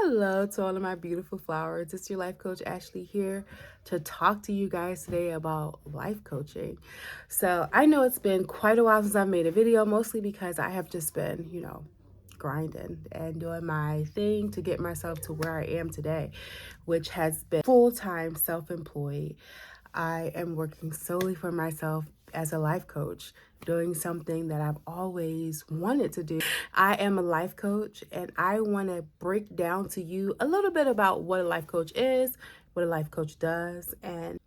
Hello to all of my beautiful flowers. It's your life coach Ashley here to talk to you guys today about life coaching. So I know it's been quite a while since I've made a video, mostly because I have just been, grinding and doing my thing to get myself to where I am today, which has been full-time self-employed. I am working solely for myself as a life coach, doing something that I've always wanted to do. I am a life coach, and I want to break down to you a little bit about what a life coach is, what a life coach does, and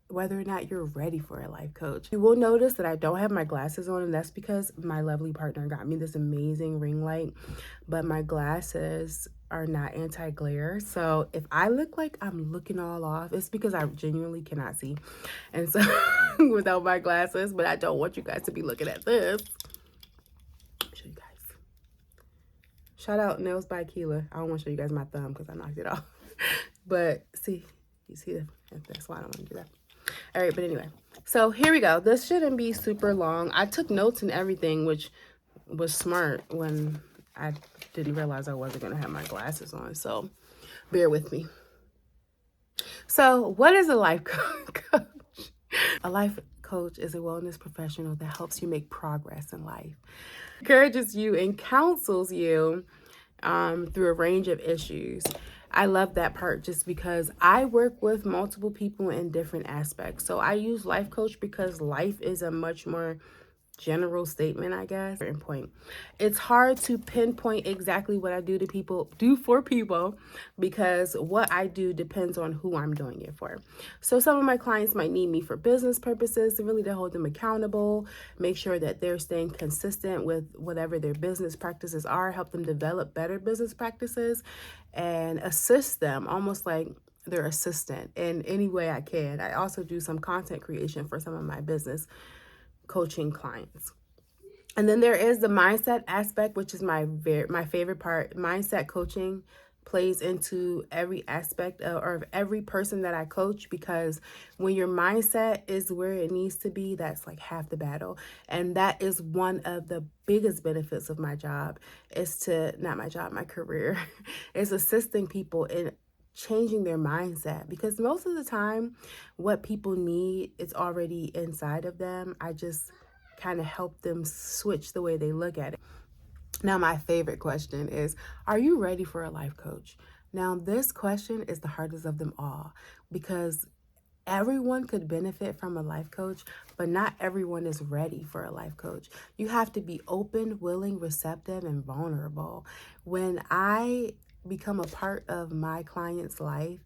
whether or not you're ready for a life coach. You will notice that I don't have my glasses on, and that's because my lovely partner got me this amazing ring light, but my glasses are not anti-glare. So if I look like I'm looking all off, it's because I genuinely cannot see. And so without my glasses, but I don't want you guys to be looking at this. I'll show you guys. Shout out Nails by Keela. I don't want to show you guys my thumb because I knocked it off. But see, you see that's why I don't want to do that. All right, but anyway, so here we go. This shouldn't be super long. I took notes and everything, which was smart when I didn't realize I wasn't going to have my glasses on. So bear with me. So what is a life coach? A life coach is a wellness professional that helps you make progress in life, encourages you and counsels you through a range of issues. I love that part just because I work with multiple people in different aspects. So I use life coach because life is a much more general statement, I guess. Point. It's hard to pinpoint exactly what I do for people because what I do depends on who I'm doing it for. So some of my clients might need me for business purposes, really to hold them accountable, make sure that they're staying consistent with whatever their business practices are, help them develop better business practices, and assist them almost like their assistant in any way I can. I also do some content creation for some of my business coaching clients. And then there is the mindset aspect, which is my favorite part. Mindset coaching plays into every aspect of every person that I coach, because when your mindset is where it needs to be, that's like half the battle. And that is one of the biggest benefits of my job, my career, is assisting people in changing their mindset, because most of the time what people need is already inside of them. I just kind of help them switch the way they look at it. Now, my favorite question is, are you ready for a life coach? Now, this question is the hardest of them all, because everyone could benefit from a life coach, but not everyone is ready for a life coach. You have to be open, willing, receptive, and vulnerable. When I become a part of my client's life,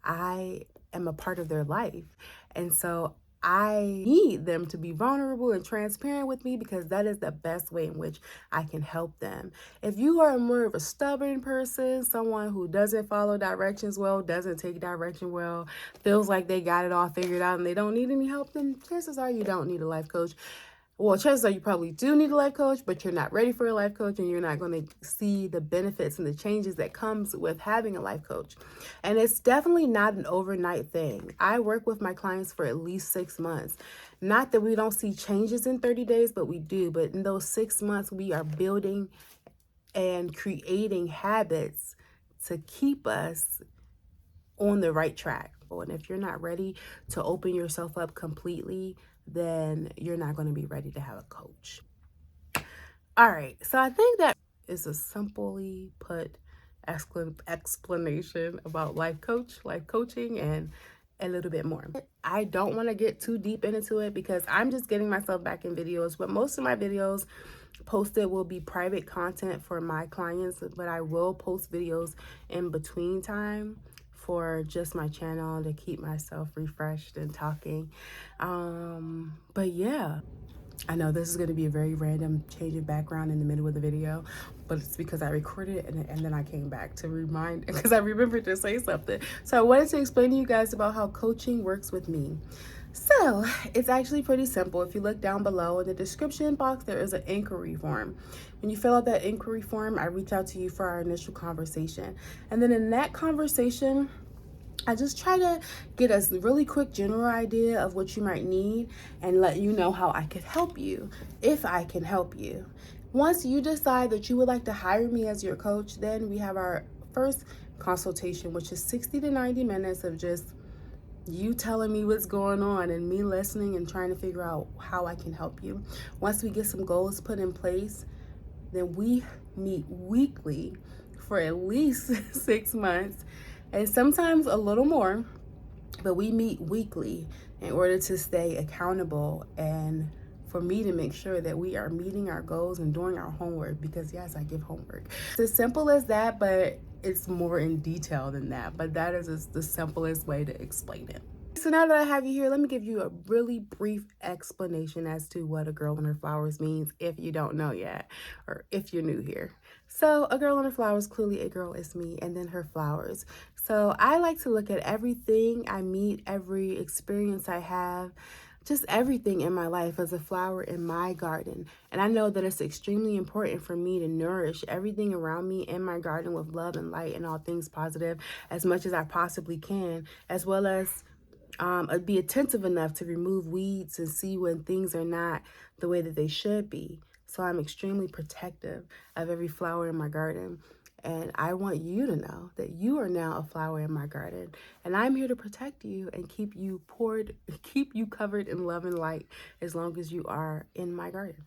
I am a part of their life. And so I need them to be vulnerable and transparent with me, because that is the best way in which I can help them. If you are more of a stubborn person, someone who doesn't follow directions well, doesn't take direction well, feels like they got it all figured out and they don't need any help, then chances are you don't need a life coach. Well, chances are you probably do need a life coach, but you're not ready for a life coach, and you're not going to see the benefits and the changes that comes with having a life coach. And it's definitely not an overnight thing. I work with my clients for at least 6 months. Not that we don't see changes in 30 days, but we do. But in those 6 months, we are building and creating habits to keep us on the right track. And if you're not ready to open yourself up completely, then you're not going to be ready to have a coach. All right, so I think that is a simply put explanation about life coaching, and a little bit more. I don't want to get too deep into it because I'm just getting myself back in videos, but most of my videos posted will be private content for my clients, but I will post videos in between time for just my channel to keep myself refreshed and talking. But yeah, I know this is going to be a very random change of background in the middle of the video, but it's because I recorded it and then I came back to remind, because I remembered to say something. So I wanted to explain to you guys about how coaching works with me. So it's actually pretty simple. If you look down below in the description box, there is an inquiry form. When you fill out that inquiry form, I reach out to you for our initial conversation. And then in that conversation, I just try to get a really quick general idea of what you might need and let you know how I could help you, if I can help you. Once you decide that you would like to hire me as your coach, then we have our first consultation, which is 60 to 90 minutes of just you telling me what's going on and me listening and trying to figure out how I can help you. Once we get some goals put in place, then we meet weekly for at least 6 months, and sometimes a little more, but we meet weekly in order to stay accountable and for me to make sure that we are meeting our goals and doing our homework, because yes, I give homework. It's as simple as that, but it's more in detail than that. But that is the simplest way to explain it. So now that I have you here, let me give you a really brief explanation as to what a girl and her flowers means if you don't know yet, or if you're new here. So a girl and her flowers, clearly a girl is me, and then her flowers. So I like to look at everything I meet, every experience I have, just everything in my life as a flower in my garden. And I know that it's extremely important for me to nourish everything around me in my garden with love and light and all things positive as much as I possibly can, as well as be attentive enough to remove weeds and see when things are not the way that they should be. So I'm extremely protective of every flower in my garden. And I want you to know that you are now a flower in my garden. And I'm here to protect you and keep you covered in love and light as long as you are in my garden.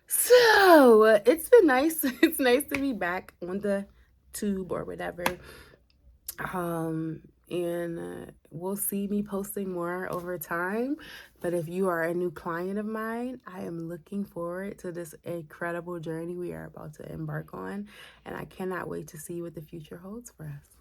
So it's been nice. It's nice to be back on the tube or whatever. And we'll see me posting more over time. But if you are a new client of mine, I am looking forward to this incredible journey we are about to embark on, and I cannot wait to see what the future holds for us.